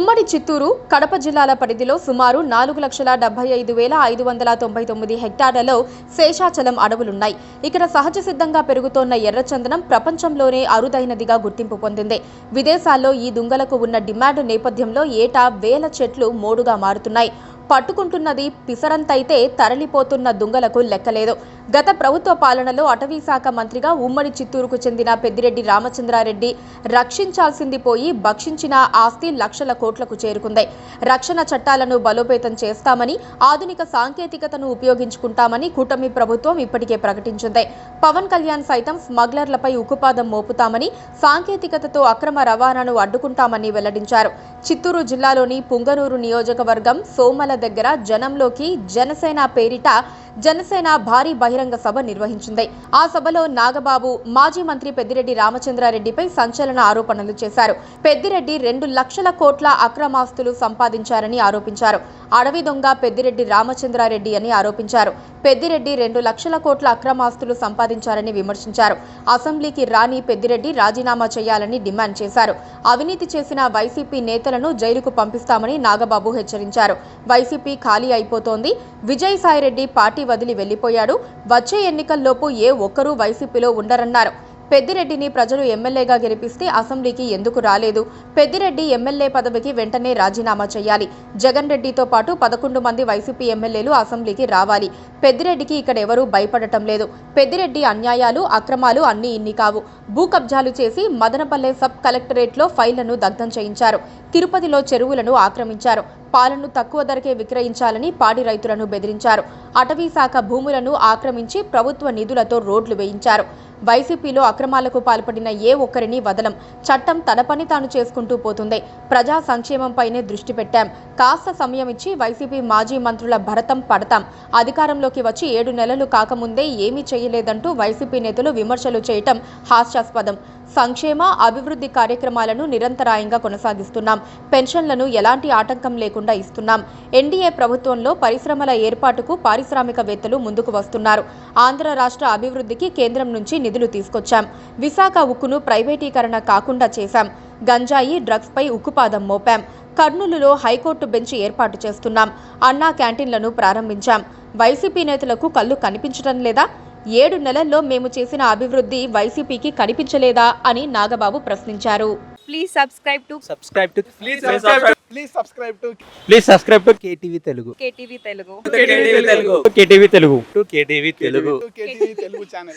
ఉమ్మడి చిత్తూరు, కడప జిల్లాల పరిధిలో సుమారు 4,75,599 హెక్టార్లలో శేషాచలం అడవులున్నాయి. ఇక్కడ సహజ సిద్ధంగా పెరుగుతోన్న ఎర్రచందనం ప్రపంచంలోనే అరుదైనదిగా గుర్తింపు పొందింది. విదేశాల్లో ఈ దుంగలకు ఉన్న డిమాండ్ నేపథ్యంలో ఏటా వేల చెట్లు మోడుగా మారుతున్నాయి. పట్టుకుంటున్నది పిసరంతైతే తరలిపోతున్న దుంగలకు లెక్కలేదు. గత ప్రభుత్వ పాలనలో అటవీ శాఖ మంత్రిగా ఉమ్మడి చిత్తూరుకు చెందిన పెద్దిరెడ్డి రామచంద్రారెడ్డి రక్షించాల్సింది పోయి భక్షించిన ఆస్తి లక్షల కోట్లకు చేరుకుంది. రక్షణ చట్టాలను బలోపేతం చేస్తామని, ఆధునిక సాంకేతికతను ఉపయోగించుకుంటామని కూటమి ప్రభుత్వం ఇప్పటికే ప్రకటించింది. పవన్ కళ్యాణ్ సైతం స్మగ్లర్లపై ఉక్కుపాదం మోపుతామని, సాంకేతికతతో అక్రమ రవాణాను అడ్డుకుంటామని వెల్లడించారు. చిత్తూరు జిల్లాలోని పుంగనూరు నియోజకవర్గం సోమల దగ్గర జనంలోకి జనసేన పేరిట జనసేన భారీ బహిరంగ సభ నిర్వహించింది. ఆ సభలో నాగబాబు మాజీ మంత్రి పెద్దిరెడ్డి రామచంద్రారెడ్డిపై సంచలన ఆరోపణలు చేశారు. పెద్దిరెడ్డి 2 లక్షల కోట్ల అక్రమాస్తులు సంపాదించారని ఆరోపించారు. అడవి దొంగ పెద్దిరెడ్డి రామచంద్రారెడ్డి అని ఆరోపించారు. పెద్దిరెడ్డి 2 లక్షల కోట్ల అక్రమాస్తులు సంపాదించారని విమర్శించారు. అసెంబ్లీకి రాని పెద్దిరెడ్డి రాజీనామా చేయాలని డిమాండ్ చేశారు. అవినీతి చేసిన వైసీపీ నేతలను జైలుకు పంపిస్తామని నాగబాబు హెచ్చరించారు. వైసీపీ ఖాళీ అయిపోతోంది. విజయసాయిరెడ్డి పార్టీ వదిలి వెళ్లిపోయాడు. వచ్చే ఎన్నికల్లోపు ఏ ఒక్కరూ వైసీపీలో ఉండరన్నారు. పెద్దిరెడ్డిని ప్రజలు ఎమ్మెల్యేగా గెలిపిస్తే అసెంబ్లీకి ఎందుకు రాలేదు? పెద్దిరెడ్డి ఎమ్మెల్యే పదవికి వెంటనే రాజీనామా చేయాలి. జగన్ రెడ్డితో పాటు 11 మంది వైసీపీ ఎమ్మెల్యేలు అసెంబ్లీకి రావాలి. పెద్దిరెడ్డికి ఇక్కడ ఎవరూ భయపడటం లేదు. పెద్దిరెడ్డి అన్యాయాలు, అక్రమాలు అన్నీ ఇన్ని కావు. భూ కబ్జాలు చేసి మదనపల్లె సబ్ కలెక్టరేట్లో ఫైళ్లను దగ్ధం చేయించారు. తిరుపతిలో చెరువులను ఆక్రమించారు. పాలను తక్కువ ధరకే విక్రయించాలని పాడి రైతులను బెదిరించారు. అటవీ శాఖ భూములను ఆక్రమించి ప్రభుత్వ నిధులతో రోడ్లు వేయించారు. వైసీపీలో అక్రమాలకు పాల్పడిన ఏ ఒక్కరిని వదలం. చట్టం తన పని తాను చేసుకుంటూ పోతుంది. ప్రజా సంక్షేమంపైనే దృష్టి పెట్టాం. కాస్త సమయం ఇచ్చి వైసీపీ మాజీ మంత్రుల భరతం పడతాం. అధికారంలోకి వచ్చి 7 నెలలు కాకముందే ఏమీ చేయలేదంటూ వైసీపీ నేతలు విమర్శలు చేయటం హాస్యాస్పదం. సంక్షేమ, అభివృద్ధి కార్యక్రమాలను నిరంతరాయంగా కొనసాగిస్తున్నాం. పెన్షన్లను ఎలాంటి ఆటంకం లేకుండా ఇస్తున్నాం. ఎన్డీఏ ప్రభుత్వంలో పరిశ్రమల ఏర్పాటుకు పారిశ్రామికవేత్తలు ముందుకు వస్తున్నారు. ఆంధ్ర రాష్ట్ర అభివృద్ధికి కేంద్రం నుంచి నిధులు తీసుకొచ్చాం. విశాఖ ఉక్కును ప్రైవేటీకరణ కాకుండా చేశాం. గంజాయి, డ్రగ్స్పై ఉక్కుపాదం మోపాం. కర్నూలులో హైకోర్టు బెంచ్ ఏర్పాటు చేస్తున్నాం. అన్నా క్యాంటీన్లను ప్రారంభించాం. వైసీపీ నేతలకు కళ్ళు కనిపించడం లేదా? 7 నెలల్లో మేము చేసిన అభివృద్ధి వైసీపీకి కనిపించలేదా అని నాగబాబు ప్రశ్నించారు. Please subscribe to KTV Telugu. KTV Telugu channel.